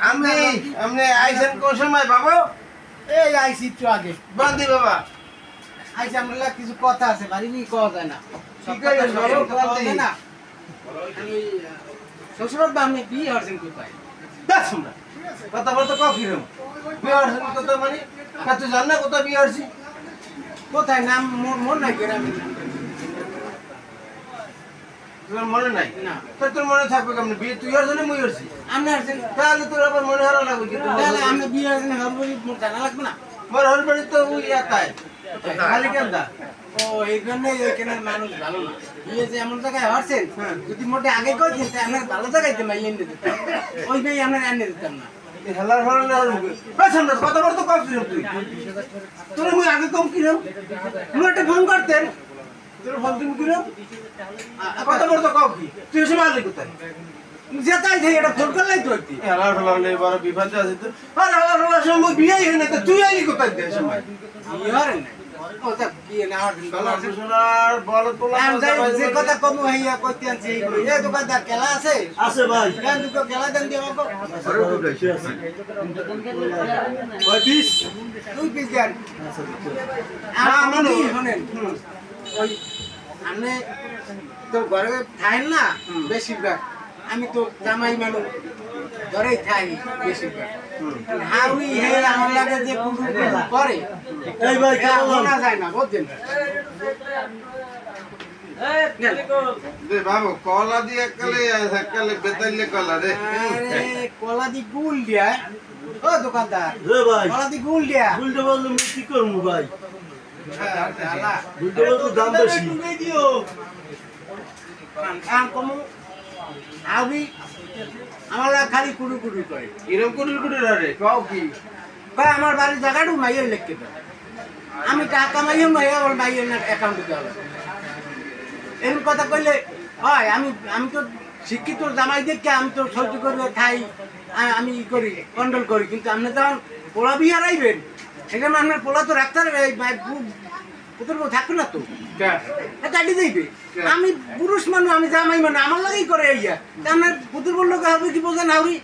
আমি আমনে আইছেন কোন সময় বাবু? এই আইছি একটু আগে বান্দি বাবা আইছি আমরা কিছু কথা আছে বাড়ি নিয়ে কওয়া যায় না কি কইবেন বাবু? কওয়া যায় না আমি শ্বশুর বাবা বিয়ে হচ্ছেন কোথায় বাস না কথা বলতে ক কি রকম বিয়ে হচ্ছে কত মানে কত জান না কত বিয়ে হচ্ছে কোথায় নাম মন নাই গ্রামে তোর মনে নাই না তো তোর মনে থাকবে কেমন বিয়ে তুই হচ্ছে না মুই হচ্ছি আমি আসছেন তাহলে তোর আবার মনে হারা লাগবে কি তাহলে আমি বিয়ে হচ্ছেন হরবরি মোর জানা লাগবে না মোর হরবাড়ি তো ওই একাই খালি কেমদা ও এই জন্য এখানে মানুষ ভালো না বিয়ে যে এমন জায়গায় হচ্ছেন যদি মোটে আগে কইতেন তাহলে আপনার ভালো জায়গায় তো মাইয়ে এনে দিতাম ওই মেয়ে আমরা এনে দিতাম না হেলার হরলে হরবে বাস না কথা বলতে ক কি রকম তুই তোর মুই আগে কম কি রকম মুই একটা ফোন করতেন তোর ফোন তুমি কি রকম কথা বলতে ক কি তুই এসে মারলি কোথায় যেতাই থাই এটা ফোন করলেই তো একটি হেলার হরলে এবার বিপদে আছে তো আর হেলার হরলে সময় বিয়ে হয় না তো তুই আইলি কোথায় দে সময় বিয়ে হরেন না ও তা বিয়ে না হরেন কালা সুসনার বল তোলা আমি যে কথা কম হইয়া কইতে আনছি এই দোকানদার কেলা আছে আছে ভাই কেন দুটো কেলা দেন দিয়ে আমাকে আরে উঠাইছে আছে ভাই পিস দুই পিস দেন হ্যাঁ, আমি মনে- শুনেন ওই আপনি তো ঘরে থাকেন না বেশিরভাগ আমি তো জামাই মানুষ ঘরেই থাই বেশিরভাগ হাউই হে আমার লাগে যে কুকুর করে এই ভাই এটা কেমন শোনা যায় না বুঝছেন দে বাবু কলা দিয়ে কালে বেতাইলে কলা রে আরে কলা দি গুল দিয়া ও দোকানদার রে ভাই কলা দি গুল দিয়া উল্টো বললে আমি কি করবো ভাই আলা উল্টো বললে দাম বেশি কাম কমু আবি আমার খালি কুড়ু কুড়ু করে এরকম কুটুর কুটুর রে কাও কি কয় আমার বাড়ির জায়গাটা মাইয়ের লিখতে দাও আমি টাকা মাইয়ে মাইয়া আমার মাইয়ের অ্যাকাউন্টে দেওয়া এরকম কথা কইলে হয় আমি তো শিক্ষিত জামাই দেখে আমি তো সহ্য করে খাই আমি ই করি কন্ট্রোল করি কিন্তু আপনি যখন পোলা বিয়ে রাইবেন সেখানে আপনার পোলা তো রাখতে হবে পুতুর বউ থাকবে না তো কাটি যাইবে আমি পুরুষ মানুষ আমি জামাই মানুষ আমার লাগেই করে ইয়া তা আপনার পুতুর বললো হবে কি বোঝেন হাউরি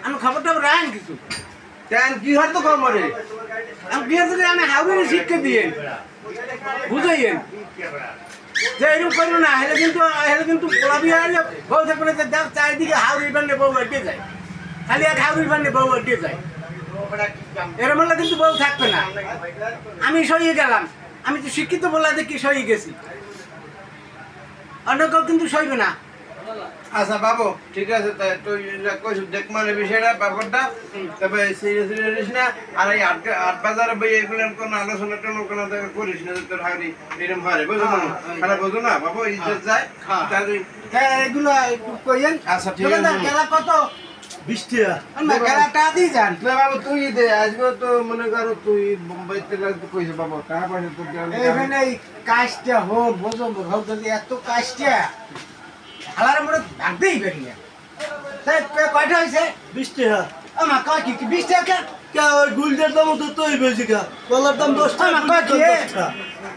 আমি খবরটা রাখেন কিছু কেন কি হয় তো কম রে আমি বিয়ে থেকে আমি হাউরি শিক্ষা দিয়ে বুঝাইয়েন যে এরকম করবো না হেলে কিন্তু পোলা বিয়ে হলে বউ থাকবে না দেখ চারিদিকে হাউরি বান্নে বউ এটে যায় খালি এক হাউরি বান্নে বউ এটে যায় এরম হলে কিন্তু বউ থাকবে না আমি সইয়ে গেলাম আমি তো শিক্ষিত বলা দেখি সইয়ে গেছি অন্য কেউ কিন্তু সইবে না আচ্ছা বাবু ঠিক আছে তাই তুই কইস দেখ মানে বিষয়টা ব্যাপারটা তবে সিরিয়াস নিস না আর এই আট বাজারে বই এগুলো কোনো আলোচনা কোনো করিস না তোর হারি এরকম হারে বুঝো না খারাপ বুঝো না বাবু ইজ্জত যায় তাহলে হ্যাঁ এগুলো একটু কইয়েন আচ্ছা ঠিক আছে গেলা কত 20 টাকা না গেলাটা দিয়ে যান না বাবু তুই দে আজকে তো মনে করো তুই বোম্বাই থেকে কইছে বাবু টাকা পয়সা তো এখানে এই কাজটা হোক বোঝো হোক যদি এত কাজটা হালার মনে ভাগতেই পারি না তাই কয়টা হয়েছে 20 টাকা আমার কয় কি 20 টাকা কে ওই গুলটার দাম তো তুই বেশি কা কলার দাম 10 টাকা আমার কয় কি